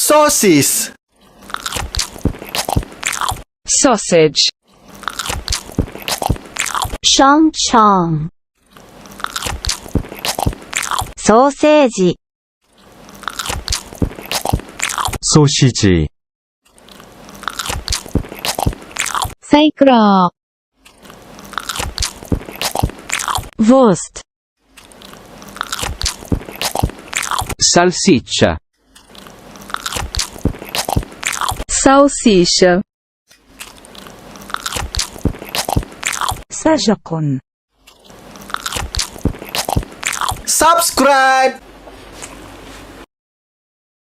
sausage sausage, シャンシャン。ソーセージ。소시지, サイクラー。Wurst. salsiccia, salsicha, سجق. subscribe